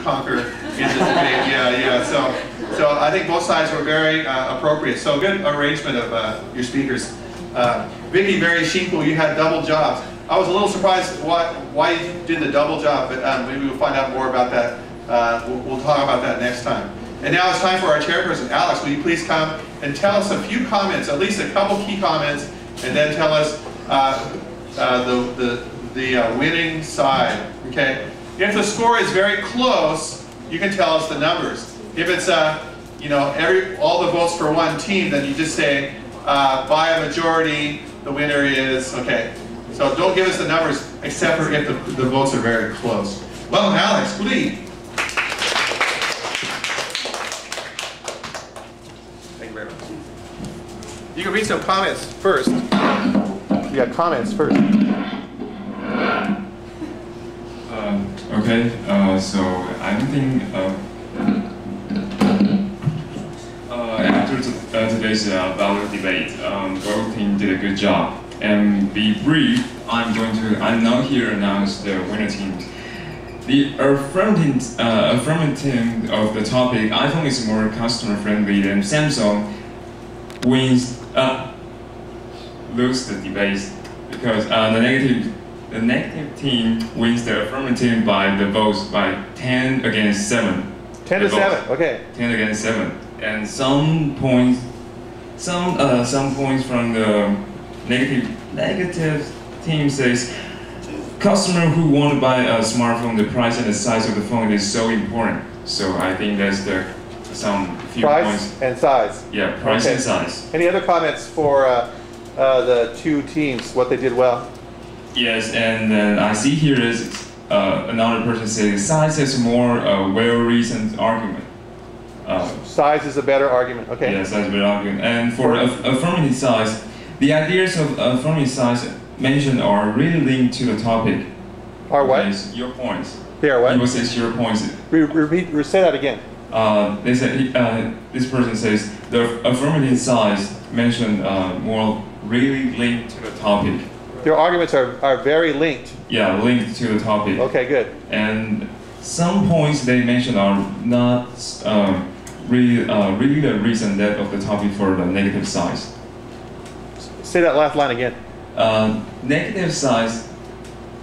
to conquer in the debate. Yeah. So I think both sides were very appropriate. So good arrangement of your speakers. Vicky, very shameful, you had double jobs. I was a little surprised why you did the double job, but maybe we'll find out more about that. We'll talk about that next time. And now it's time for our chairperson, Alex. Will you please come and tell us a few comments, at least a couple key comments, and then tell us the winning side. Okay. If the score is very close, you can tell us the numbers. If it's all the votes for one team, then you just say by a majority the winner is okay. So don't give us the numbers except for if the votes are very close. Well, Alex, please. Thank you very much. You can read some comments first. You got comments first. Okay, so I think after today's ballot debate, both teams did a good job. And be brief, I'm now here to announce the winner teams. The affirmative of the topic, iPhone is more customer friendly than Samsung, lose the debate because the negative team wins the affirmative by the votes by 10 against 7. 10 to 7, okay. 10 against 7, and some points from the negative team says customer who want to buy a smartphone, the price and the size of the phone is so important. So I think that's some few price points. And size. Yeah, price and size. Any other comments for the two teams, what they did well? Yes, and then I see here is another person saying size is more well-reasoned argument. Size is a better argument, okay. Yeah, size is a better argument. And for affirmative size, the ideas of affirmative size mentioned are really linked to the topic. Are what? Okay, your points. They are what? People say your points. Say that again. They said, this person says the affirmative size mentioned more really linked to the topic. Their arguments are very linked. Yeah, linked to the topic. Okay, good. And some points they mentioned are not really the reason that of the topic for the negative size. Say that last line again. Negative size,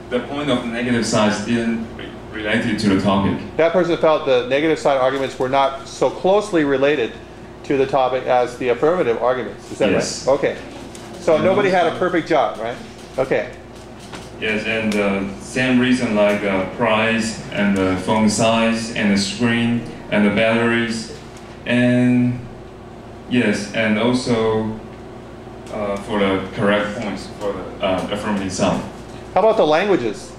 the point of the negative size didn't relate to the topic. That person felt the negative side arguments were not so closely related to the topic as the affirmative arguments. Is that yes. right? Okay. So nobody had a perfect job, right? Okay. Yes, and same reason like price and the phone size and the screen and the batteries, and yes, and also for the correct points for the affirmative side. How about the languages?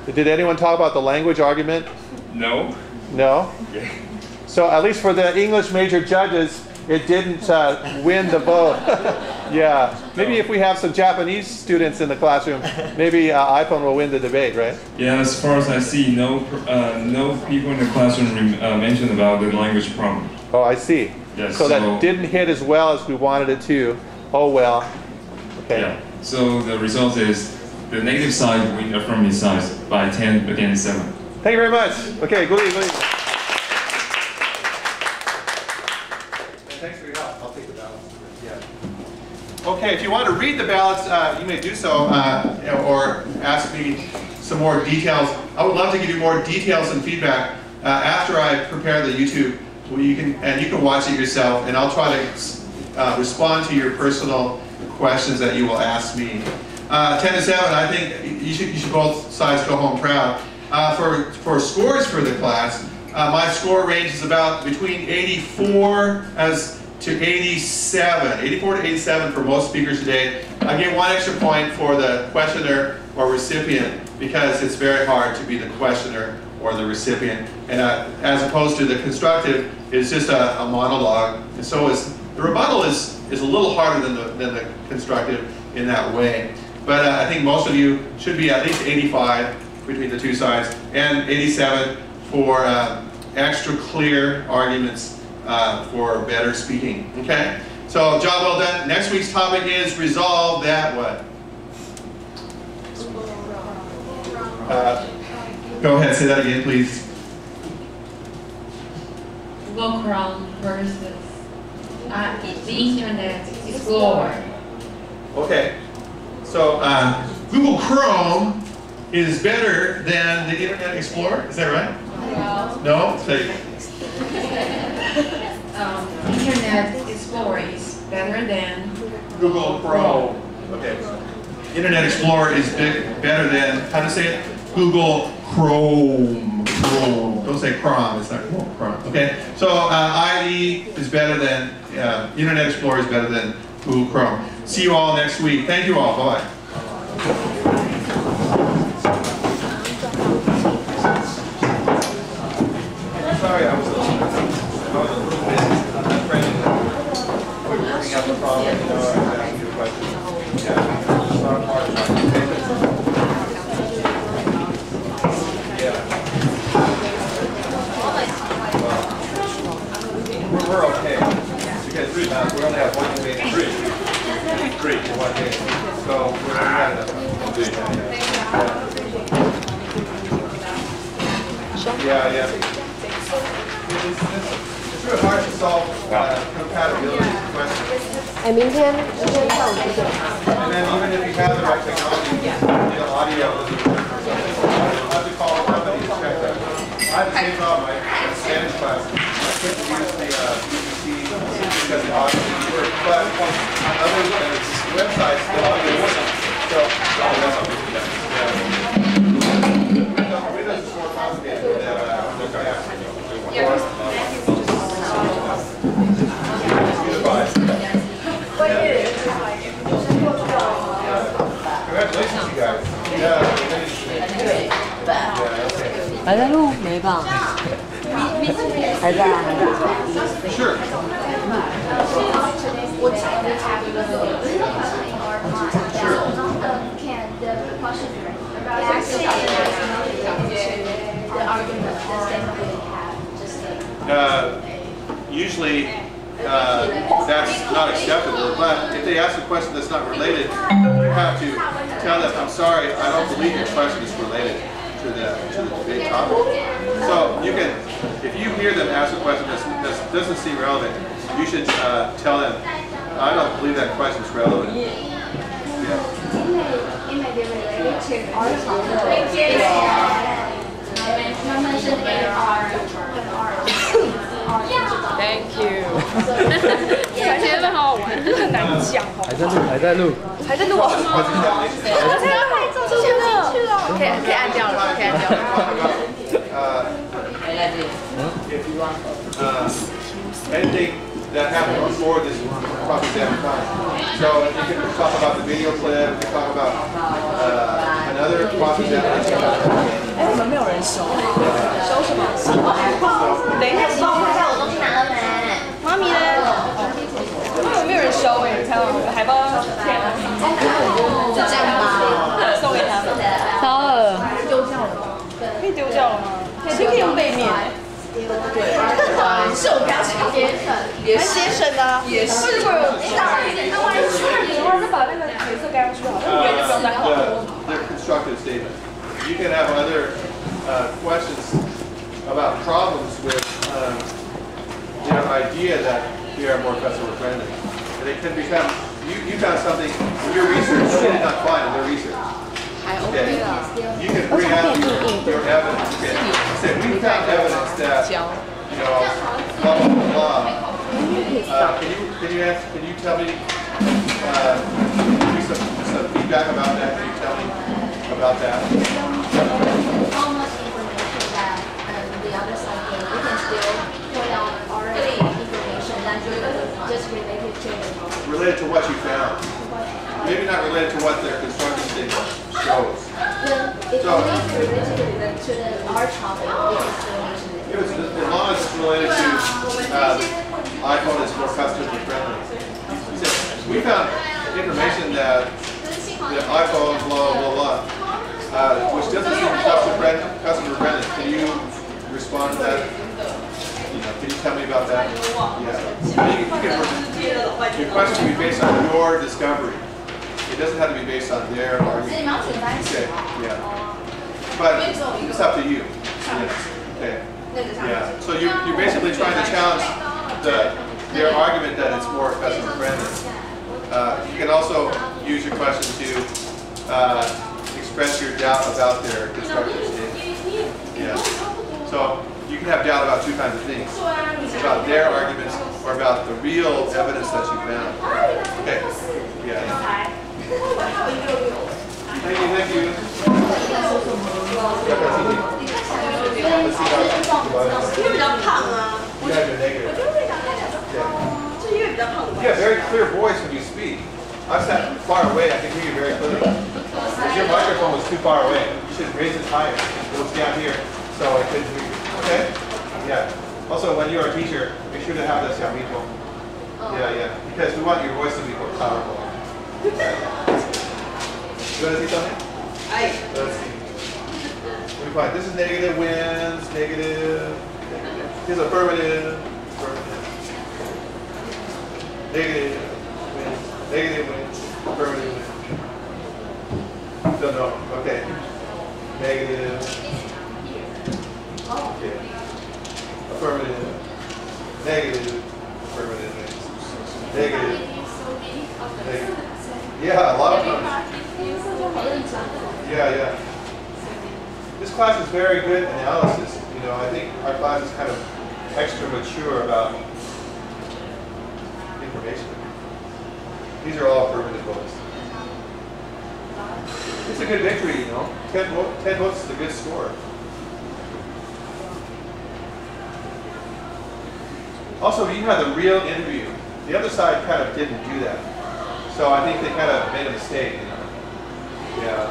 Did anyone talk about the language argument? No. No? Yeah. So at least for the English major judges, it didn't win the vote. Yeah. Maybe if we have some Japanese students in the classroom, maybe iPhone will win the debate, right? Yeah, as far as I see, no people in the classroom mentioned about the language problem. Oh, I see. Yes, so that didn't hit as well as we wanted it to. Oh well. Okay. Yeah. So the result is the negative side win affirmative side by 10 against 7. Thank you very much. Okay, good evening. Thanks for your help. I'll take the ballots. Yeah. Okay, if you want to read the ballots, you may do so, or ask me some more details. I would love to give you more details and feedback after I prepare the YouTube. You can watch it yourself, and I'll try to respond to your personal questions that you will ask me. 10 to 7, I think you should both sides go home proud. For scores for the class, my score range is about between 84 to 87. 84 to 87 for most speakers today. I get 1 extra point for the questioner or recipient because it's very hard to be the questioner or the recipient. And as opposed to the constructive, it's just a monologue. And so the rebuttal is a little harder than the constructive in that way. But I think most of you should be at least 85 between the two sides, and 87 for extra clear arguments for better speaking. Okay? So job well done. Next week's topic is resolve that what? Go ahead, say that again, please. Google Chrome versus the Internet Explorer. Okay. So Google Chrome is better than the Internet Explorer. Is that right? No. No? Say. Internet Explorer is better than Google Chrome. Okay. Internet Explorer is better than, how to say it? Google Chrome. Chrome. Don't say Chrome. It's not Chrome. Okay. So IE is better than Internet Explorer is better than Google Chrome. See you all next week. Thank you all. Bye. Sorry, I was a little busy. I'm trying to working out the problem. I asked you a question. Yeah, it's not hard. Yeah. We're okay. Because we only have one debate. Three in one day. So we're not yeah. It's really hard to solve compatibility questions. And then even if you have the right technology, audio, I have to call a company to check that. I had the same problem in Spanish class. I couldn't use the BBC because the audio didn't work. But on other websites, the audio wasn't. So, Windows is more complicated than Congratulations, you guys. Yeah. 还在录没吧？还在啊，还在。Sure. Usually that's not acceptable, but if they ask a question that's not related, you have to tell them, I'm sorry, I don't believe your question is related to the debate topic. So you can, if you hear them ask a question that doesn't seem relevant, you should tell them, I don't believe that question is relevant. Yeah. It may be related to our topic. Thank you。感觉很好玩，很难讲哦。还在录。我才要拍照就进去了。可以按掉了，可以按掉了。Anything that happened before this cross-exam time. So you can talk about the video clip, you can talk about another cross-examination. 哎，我们没有人收，收什么？等一下，我东西拿了没？妈咪呢？我们没有人收哎，你看到海报贴了，就这样吧，送给他们。超恶，丢掉了吗？可以丢掉了吗？其实可以用背面。对，是我们要也写审啊，也是。那万一出问题的话，就把那个颜色盖上去好，那别人就不用再画了。They're constructive statement. You can have other questions about problems with their idea that we are more customer friendly. And it can become, you found something in your research they did not find in their research. Okay. You can bring out your evidence. Okay. Say, we found evidence that, you know, blah, blah, blah, blah. Can you tell me, give me some feedback about that? Can you tell me about that? Almost information that the other side can, we can still point out our information that's just related to the topic. Related to what you found. Maybe not related to what their construction statement shows. If only it's related to our topic, we can still mention it. As long as it's related to iPhone is more customer friendly. We found information that the iPhone blah blah blah, which doesn't seem customer friendly. Can you respond to that? Can you tell me about that? Yeah. Your question can be based on your discovery. It doesn't have to be based on their argument. Okay. Yeah. But it's up to you. Yes. Okay. Yeah. So you're basically trying to challenge their argument that it's more customer friendly. You can also use your question to express your doubt about their constructive statement. Yeah. So you can have doubt about two kinds of things: about their arguments or about the real evidence that you found. Okay. Yeah. Thank you. Thank you. You guys are negative. You have very clear voice when you speak. I sat far away, I can hear you very clearly. Because your microphone was too far away. You should raise it higher. It was down here, so I couldn't hear you. Okay? Yeah. Also, when you're a teacher, make sure to have this, young people. Yeah. Because we want your voice to be more powerful. You want to see something? Let's see. Let me find. This is negative wins, negative. Here's affirmative. Negative wins, affirmative wins. Don't know. Okay. Negative. Okay. Affirmative. Negative. Affirmative wins. Negative. Yeah, a lot of times. Yeah. This class is very good analysis. You know, I think our class is kind of extra mature about information. These are all affirmative votes. It's a good victory, you know. 10 votes is a good score. Also, you had the real interview. The other side kind of didn't do that. So I think they kind of made a mistake, you know. Yeah.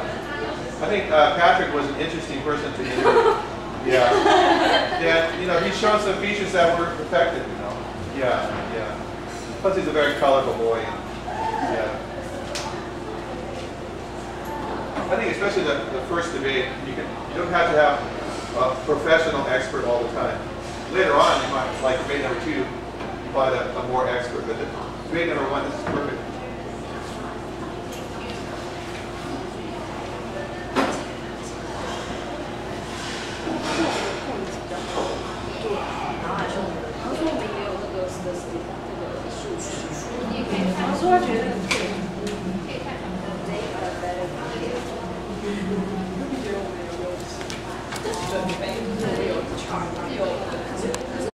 I think Patrick was an interesting person to interview. Yeah. Yeah, you know, he showed some features that were perfected, you know. Yeah. Plus he's a very colorful boy. Yeah. I think especially the first debate, you don't have to have a professional expert all the time. Later on, you might, like debate number 2, you find a more expert, but debate number 1, this is perfect.